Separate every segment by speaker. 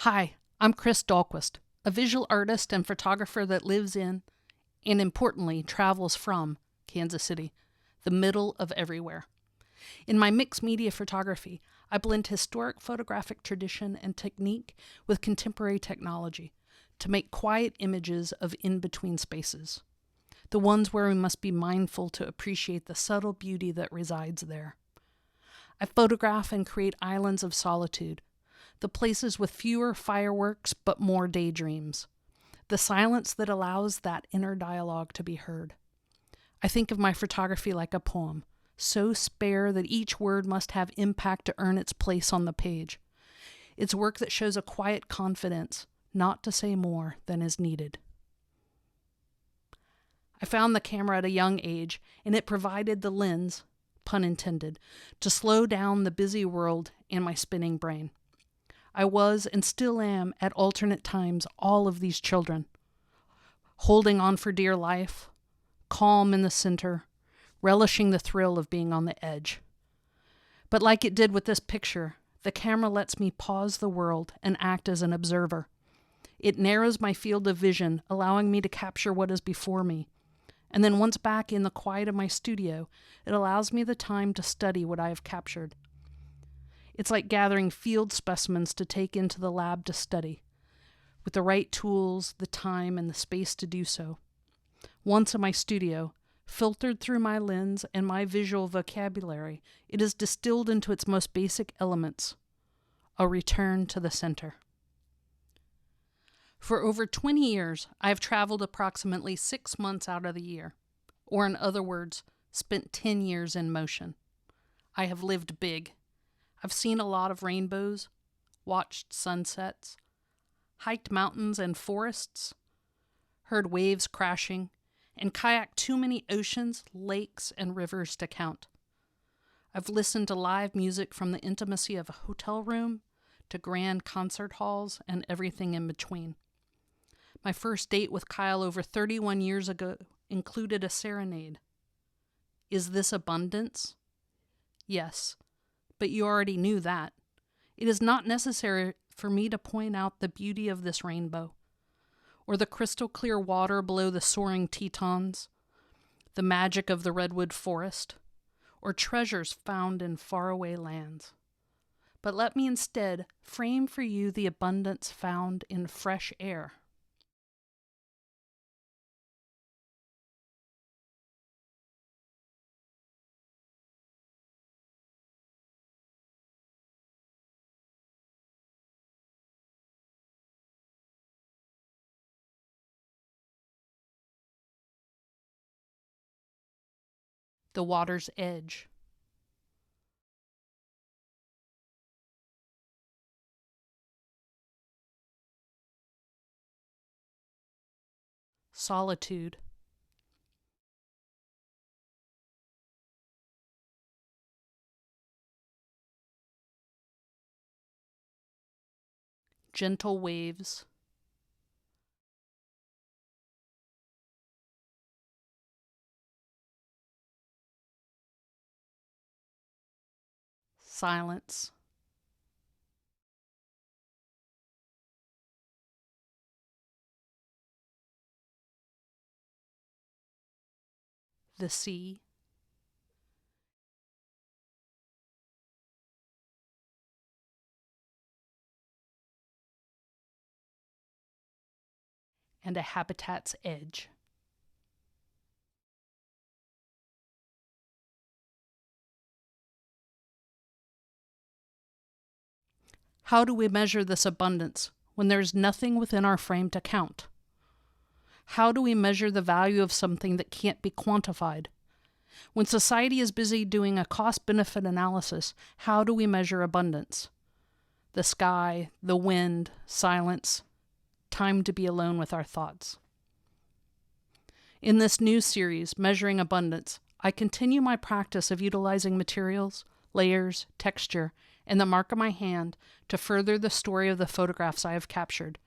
Speaker 1: Hi, I'm Chris Dahlquist, a visual artist and photographer that lives in, and importantly, travels from, Kansas City, the middle of everywhere. In my mixed media photography, I blend historic photographic tradition and technique with contemporary technology to make quiet images of in-between spaces, the ones where we must be mindful to appreciate the subtle beauty that resides there. I photograph and create islands of solitude, the places with fewer fireworks but more daydreams, the silence that allows that inner dialogue to be heard. I think of my photography like a poem, so spare that each word must have impact to earn its place on the page. It's work that shows a quiet confidence, not to say more than is needed. I found the camera at a young age, and it provided the lens, pun intended, to slow down the busy world and my spinning brain. I was and still am at alternate times all of these children, holding on for dear life, calm in the center, relishing the thrill of being on the edge. But like it did with this picture, the camera lets me pause the world and act as an observer. It narrows my field of vision, allowing me to capture what is before me. And then once back in the quiet of my studio, it allows me the time to study what I have captured. It's like gathering field specimens to take into the lab to study, with the right tools, the time, and the space to do so. Once in my studio, filtered through my lens and my visual vocabulary, it is distilled into its most basic elements, a return to the center. For over 20 years, I have traveled approximately 6 months out of the year, or in other words, spent 10 years in motion. I have lived big. I've seen a lot of rainbows, watched sunsets, hiked mountains and forests, heard waves crashing, and kayaked too many oceans, lakes, and rivers to count. I've listened to live music from the intimacy of a hotel room to grand concert halls and everything in between. My first date with Kyle over 31 years ago included a serenade. Is this abundance? Yes, but you already knew that. It is not necessary for me to point out the beauty of this rainbow, or the crystal clear water below the soaring Tetons, the magic of the redwood forest, or treasures found in faraway lands. But let me instead frame for you the abundance found in fresh air. The water's edge. Solitude. Gentle waves. Silence. The sea. And a habitat's edge. How do we measure this abundance when there's nothing within our frame to count? How do we measure the value of something that can't be quantified? When society is busy doing a cost-benefit analysis, how do we measure abundance? The sky, the wind, silence, time to be alone with our thoughts. In this new series, Measuring Abundance, I continue my practice of utilizing materials, layers, texture, and the mark of my hand to further the story of the photographs I have captured.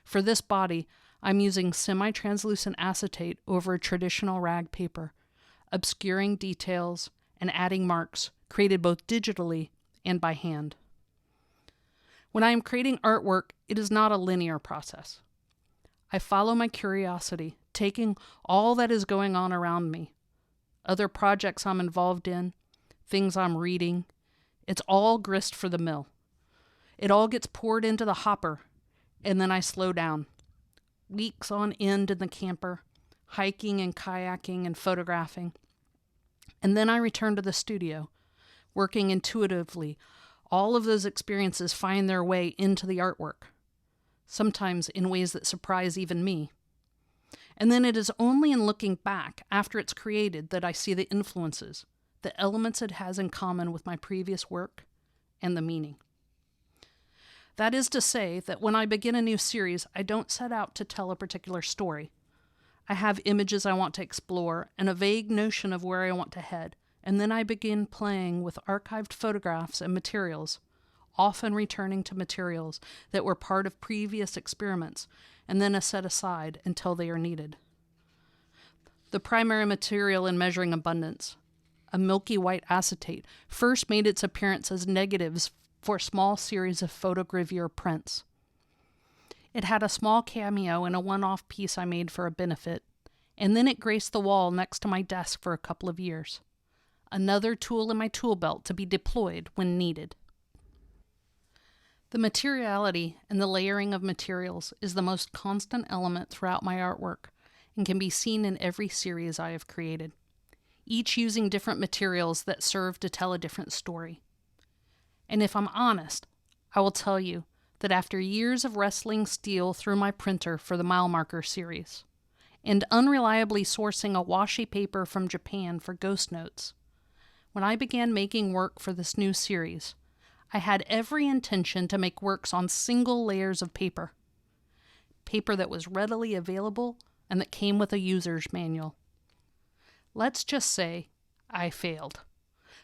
Speaker 1: For this body, I'm using semi-translucent acetate over a traditional rag paper, obscuring details and adding marks created both digitally and by hand. When I am creating artwork, it is not a linear process. I follow my curiosity, taking all that is going on around me, other projects I'm involved in, things I'm reading. It's all grist for the mill. It all gets poured into the hopper, and then I slow down. Weeks on end in the camper, hiking and kayaking and photographing. And then I return to the studio, working intuitively. All of those experiences find their way into the artwork, sometimes in ways that surprise even me. And then it is only in looking back after it's created that I see the influences, the elements it has in common with my previous work, and the meaning. That is to say that when I begin a new series, I don't set out to tell a particular story. I have images I want to explore and a vague notion of where I want to head, and then I begin playing with archived photographs and materials, often returning to materials that were part of previous experiments, and then are set aside until they are needed. The primary material in Measuring Abundance, a milky white acetate, first made its appearance as negatives for a small series of photogravure prints. It had a small cameo in a one-off piece I made for a benefit, and then it graced the wall next to my desk for a couple of years. Another tool in my tool belt to be deployed when needed. The materiality and the layering of materials is the most constant element throughout my artwork and can be seen in every series I have created, each using different materials that serve to tell a different story. And if I'm honest, I will tell you that after years of wrestling steel through my printer for the mile marker series, and unreliably sourcing a washi paper from Japan for ghost notes, when I began making work for this new series, I had every intention to make works on single layers of paper that was readily available and that came with a user's manual. Let's just say I failed,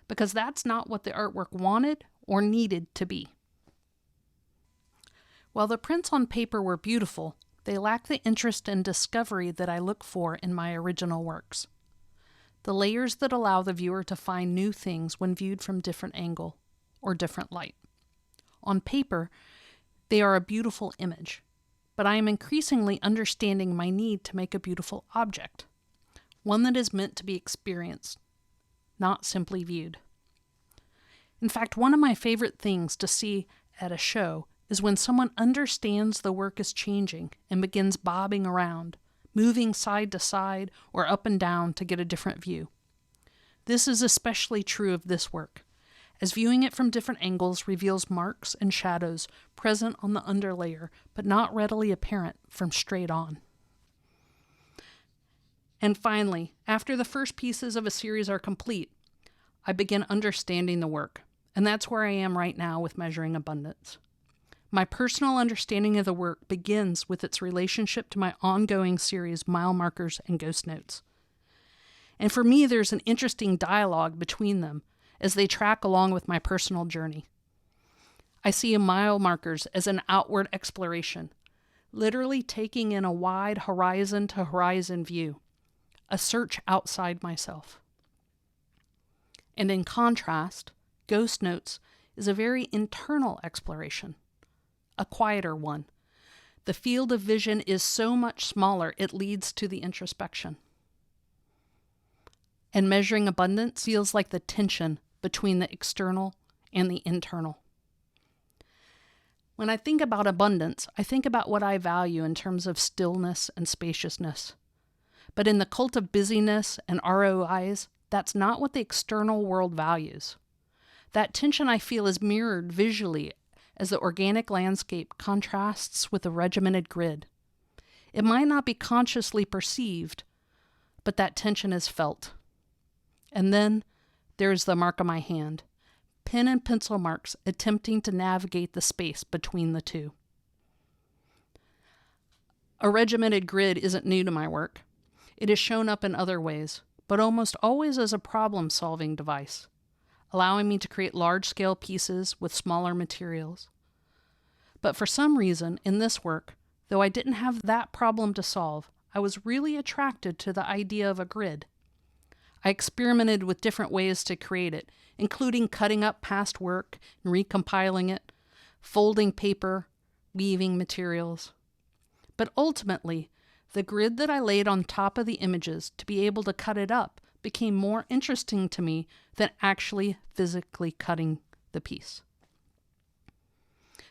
Speaker 1: because that's not what the artwork wanted or needed to be. While the prints on paper were beautiful, they lacked the interest and discovery that I look for in my original works. The layers that allow the viewer to find new things when viewed from different angle or different light. On paper, they are a beautiful image, but I am increasingly understanding my need to make a beautiful object, one that is meant to be experienced, not simply viewed. In fact, one of my favorite things to see at a show is when someone understands the work is changing and begins bobbing around, moving side to side or up and down to get a different view. This is especially true of this work, as viewing it from different angles reveals marks and shadows present on the underlayer, but not readily apparent from straight on. And finally, after the first pieces of a series are complete, I begin understanding the work, and that's where I am right now with Measuring Abundance. My personal understanding of the work begins with its relationship to my ongoing series, Mile Markers and Ghost Notes. And for me, there's an interesting dialogue between them as they track along with my personal journey. I see mile markers as an outward exploration, literally taking in a wide horizon-to-horizon view, a search outside myself. And in contrast, Ghost Notes is a very internal exploration, a quieter one. The field of vision is so much smaller, it leads to the introspection. And Measuring Abundance feels like the tension between the external and the internal. When I think about abundance, I think about what I value in terms of stillness and spaciousness. But in the cult of busyness and ROIs, that's not what the external world values. That tension I feel is mirrored visually as the organic landscape contrasts with a regimented grid. It might not be consciously perceived, but that tension is felt. And then there's the mark of my hand, pen and pencil marks attempting to navigate the space between the two. A regimented grid isn't new to my work. It has shown up in other ways, but almost always as a problem-solving device, allowing me to create large-scale pieces with smaller materials. But for some reason, in this work, though I didn't have that problem to solve, I was really attracted to the idea of a grid. I experimented with different ways to create it, including cutting up past work and recompiling it, folding paper, weaving materials. But ultimately, the grid that I laid on top of the images to be able to cut it up became more interesting to me than actually physically cutting the piece.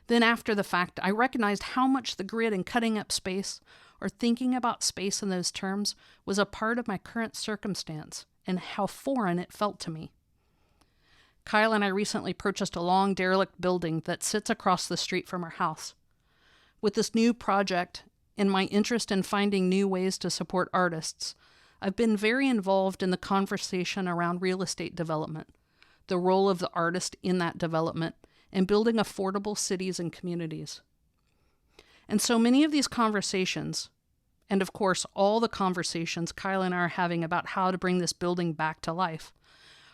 Speaker 1: Then after the fact, I recognized how much the grid and cutting up space, or thinking about space in those terms, was a part of my current circumstance and how foreign it felt to me. Kyle and I recently purchased a long derelict building that sits across the street from our house. With this new project and my interest in finding new ways to support artists, I've been very involved in the conversation around real estate development, the role of the artist in that development, and building affordable cities and communities. And so many of these conversations, and of course all the conversations Kyle and I are having about how to bring this building back to life,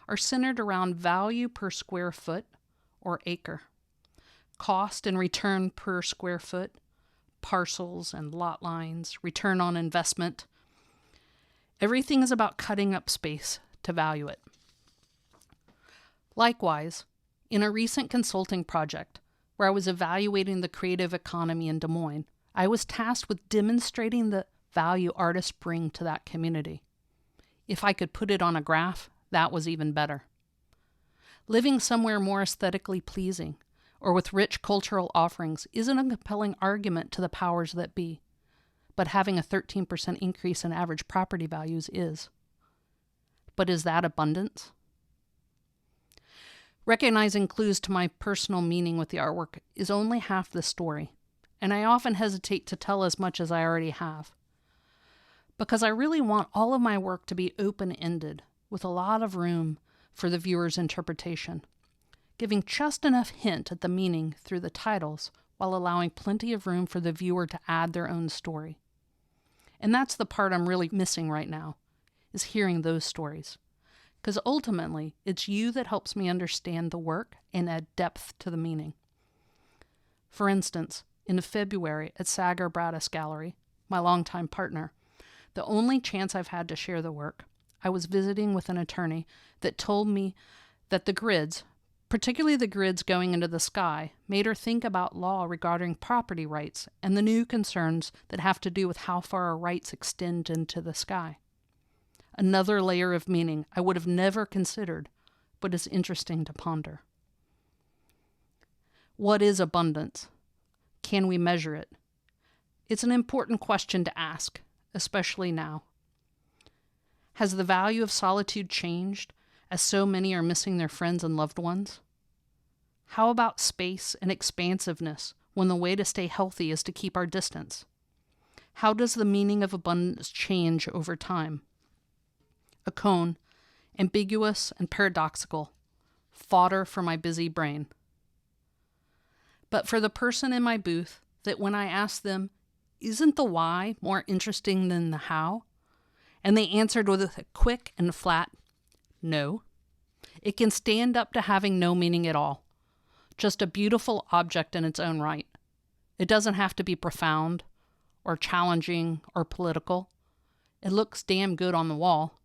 Speaker 1: are centered around value per square foot or acre, cost and return per square foot, parcels and lot lines, return on investment. Everything is about cutting up space to value it. Likewise, in a recent consulting project where I was evaluating the creative economy in Des Moines, I was tasked with demonstrating the value artists bring to that community. If I could put it on a graph, that was even better. Living somewhere more aesthetically pleasing or with rich cultural offerings isn't a compelling argument to the powers that be, but having a 13% increase in average property values is. But is that abundance? Recognizing clues to my personal meaning with the artwork is only half the story, and I often hesitate to tell as much as I already have, because I really want all of my work to be open-ended, with a lot of room for the viewer's interpretation, giving just enough hint at the meaning through the titles while allowing plenty of room for the viewer to add their own story. And that's the part I'm really missing right now, is hearing those stories. Because ultimately, it's you that helps me understand the work and add depth to the meaning. For instance, in February at Sager Bradis Gallery, my longtime partner, the only chance I've had to share the work, I was visiting with an attorney that told me that the grids, particularly the grids going into the sky, made her think about law regarding property rights and the new concerns that have to do with how far our rights extend into the sky. Another layer of meaning I would have never considered, but is interesting to ponder. What is abundance? Can we measure it? It's an important question to ask, especially now. Has the value of solitude changed, as so many are missing their friends and loved ones? How about space and expansiveness when the way to stay healthy is to keep our distance? How does the meaning of abundance change over time? A cone, ambiguous and paradoxical, fodder for my busy brain. But for the person in my booth, that when I ask them, isn't the why more interesting than the how? And they answered with a quick and flat, no. It can stand up to having no meaning at all. Just a beautiful object in its own right. It doesn't have to be profound, or challenging, or political. It looks damn good on the wall.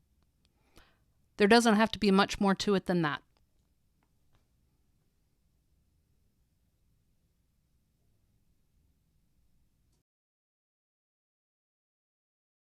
Speaker 1: There doesn't have to be much more to it than that.